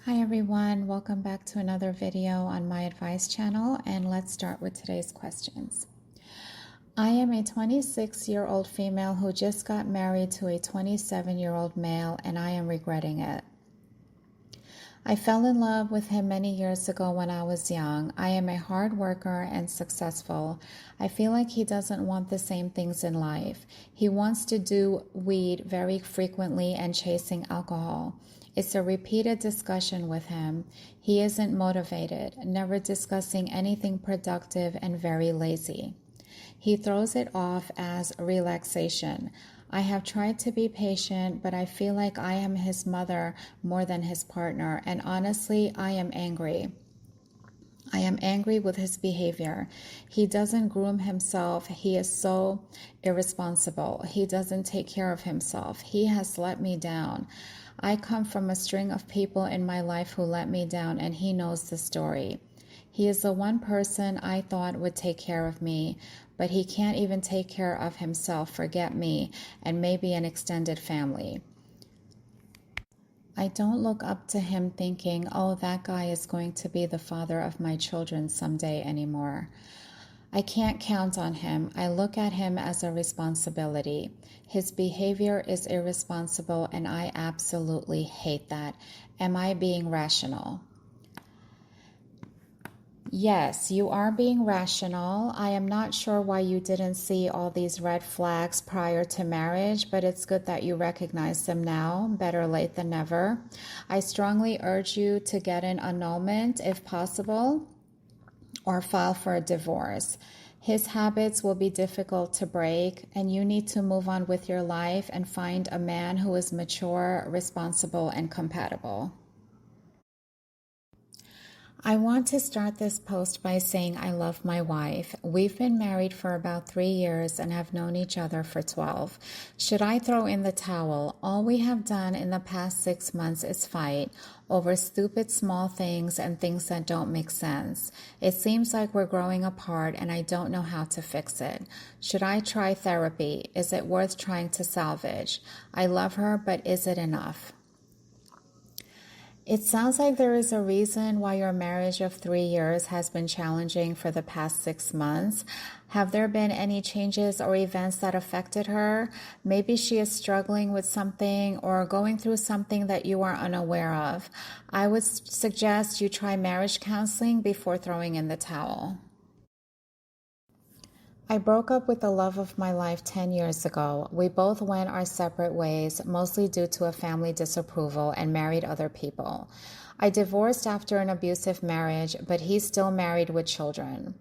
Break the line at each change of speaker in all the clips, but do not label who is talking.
Hi everyone, welcome back to another video on my advice channel, and let's start with today's questions. I am a 26-year-old female who just got married to a 27-year-old male, and I am regretting it. I fell in love with him many years ago when I was young. I am a hard worker and successful. I feel like he doesn't want the same things in life. He wants to do weed very frequently and chasing alcohol. It's a repeated discussion with him. He isn't motivated, never discussing anything productive, and very lazy. He throws it off as relaxation. I have tried to be patient, but I feel like I am his mother more than his partner, and honestly, I am angry. I am angry with his behavior. He doesn't groom himself. He is so irresponsible. He doesn't take care of himself. He has let me down. I come from a string of people in my life who let me down, and he knows the story. He is the one person I thought would take care of me, but he can't even take care of himself, forget me, and maybe an extended family. I don't look up to him thinking, oh, that guy is going to be the father of my children someday anymore. I can't count on him. I look at him as a responsibility. His behavior is irresponsible, and I absolutely hate that. Am I being rational? Yes, you are being rational. I am not sure why you didn't see all these red flags prior to marriage, but it's good that you recognize them now. Better late than never. I strongly urge you to get an annulment if possible, or file for a divorce. His habits will be difficult to break, and you need to move on with your life and find a man who is mature, responsible, and compatible. I want to start this post by saying I love my wife. We've been married for about 3 years and have known each other for 12. Should I throw in the towel? All we have done in the past 6 months is fight over stupid small things and things that don't make sense. It seems like we're growing apart and I don't know how to fix it. Should I try therapy? Is it worth trying to salvage? I love her, but is it enough? It sounds like there is a reason why your marriage of 3 years has been challenging for the past 6 months. Have there been any changes or events that affected her? Maybe she is struggling with something or going through something that you are unaware of. I would suggest you try marriage counseling before throwing in the towel. I broke up with the love of my life 10 years ago. We both went our separate ways, mostly due to a family disapproval, and married other people. I divorced after an abusive marriage, but he's still married with children.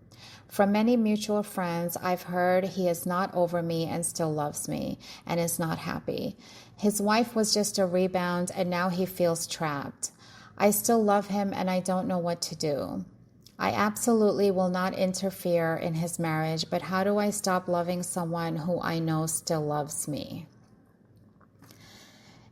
From many mutual friends, I've heard he is not over me and still loves me and is not happy. His wife was just a rebound, and now he feels trapped. I still love him, and I don't know what to do. I absolutely will not interfere in his marriage, but how do I stop loving someone who I know still loves me?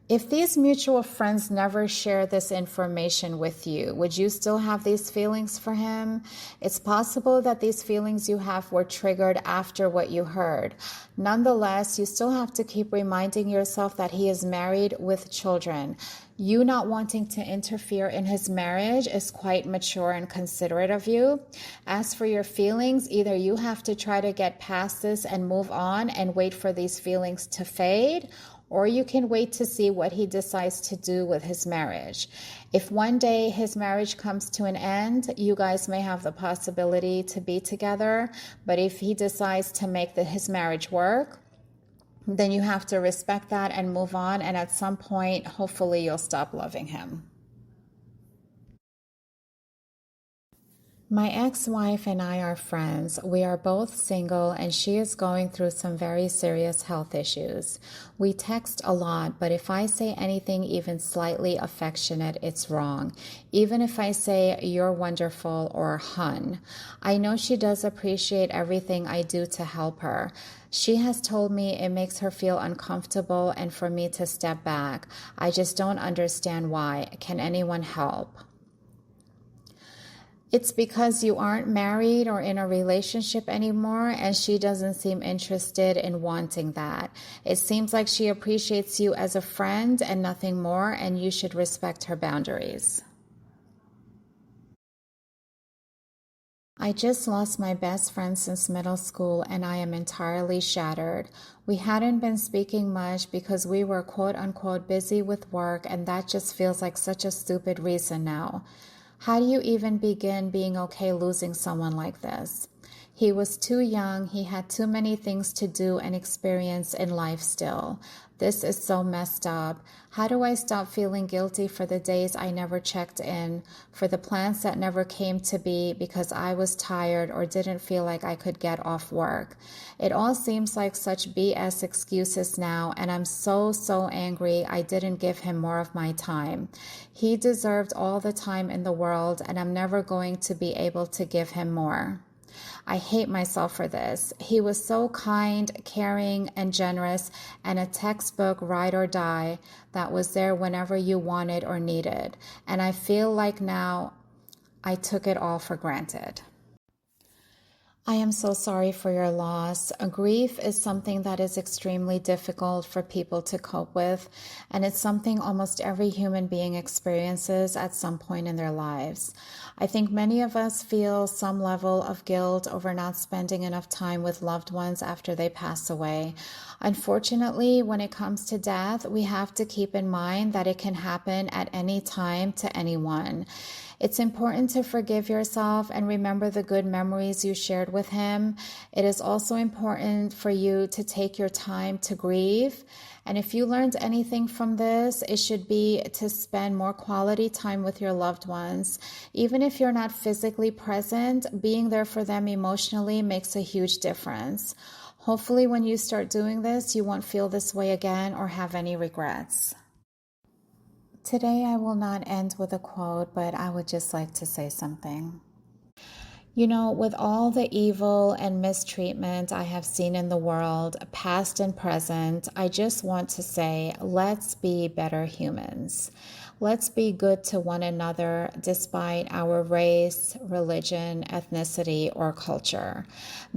If these mutual friends never share this information with you, would you still have these feelings for him? It's possible that these feelings you have were triggered after what you heard. Nonetheless, you still have to keep reminding yourself that he is married with children. You not wanting to interfere in his marriage is quite mature and considerate of you. As for your feelings, either you have to try to get past this and move on and wait for these feelings to fade, or you can wait to see what he decides to do with his marriage. If one day his marriage comes to an end, you guys may have the possibility to be together, but if he decides to make his marriage work, then you have to respect that and move on, and at some point, hopefully you'll stop loving him. My ex-wife and I are friends. We are both single, and she is going through some very serious health issues. We text a lot, but if I say anything even slightly affectionate, it's wrong. Even if I say, "You're wonderful," or "hun." I know she does appreciate everything I do to help her. She has told me it makes her feel uncomfortable and for me to step back. I just don't understand why. Can anyone help? It's because you aren't married or in a relationship anymore, and she doesn't seem interested in wanting that. It seems like she appreciates you as a friend and nothing more, and you should respect her boundaries. I just lost my best friend since middle school and I am entirely shattered. We hadn't been speaking much because we were quote unquote busy with work, and that just feels like such a stupid reason now. How do you even begin being okay losing someone like this? He was too young, he had too many things to do and experience in life still. This is so messed up. How do I stop feeling guilty for the days I never checked in, for the plans that never came to be because I was tired or didn't feel like I could get off work? It all seems like such BS excuses now, and I'm so angry I didn't give him more of my time. He deserved all the time in the world, and I'm never going to be able to give him more. I hate myself for this. He was so kind, caring, and generous, and a textbook ride or die that was there whenever you wanted or needed. And I feel like now I took it all for granted. I am so sorry for your loss. Grief is something that is extremely difficult for people to cope with, and it's something almost every human being experiences at some point in their lives. I think many of us feel some level of guilt over not spending enough time with loved ones after they pass away. Unfortunately, when it comes to death, we have to keep in mind that it can happen at any time to anyone. It's important to forgive yourself and remember the good memories you shared with him. It is also important for you to take your time to grieve. And if you learned anything from this, it should be to spend more quality time with your loved ones. Even if you're not physically present, being there for them emotionally makes a huge difference. Hopefully, when you start doing this, you won't feel this way again or have any regrets. Today, I will not end with a quote, but I would just like to say something. You know, with all the evil and mistreatment I have seen in the world, past and present, I just want to say, let's be better humans. Let's be good to one another despite our race, religion, ethnicity, or culture.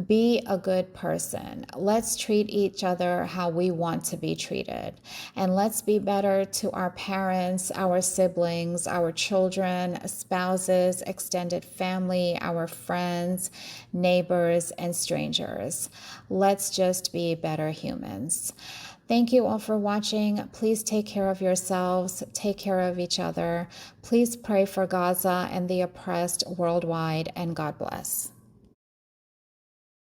Be a good person. Let's treat each other how we want to be treated. And let's be better to our parents, our siblings, our children, spouses, extended family, our friends, neighbors, and strangers. Let's just be better humans. Thank you all for watching. Please take care of yourselves, take care of each other. Please pray for Gaza and the oppressed worldwide, and God bless.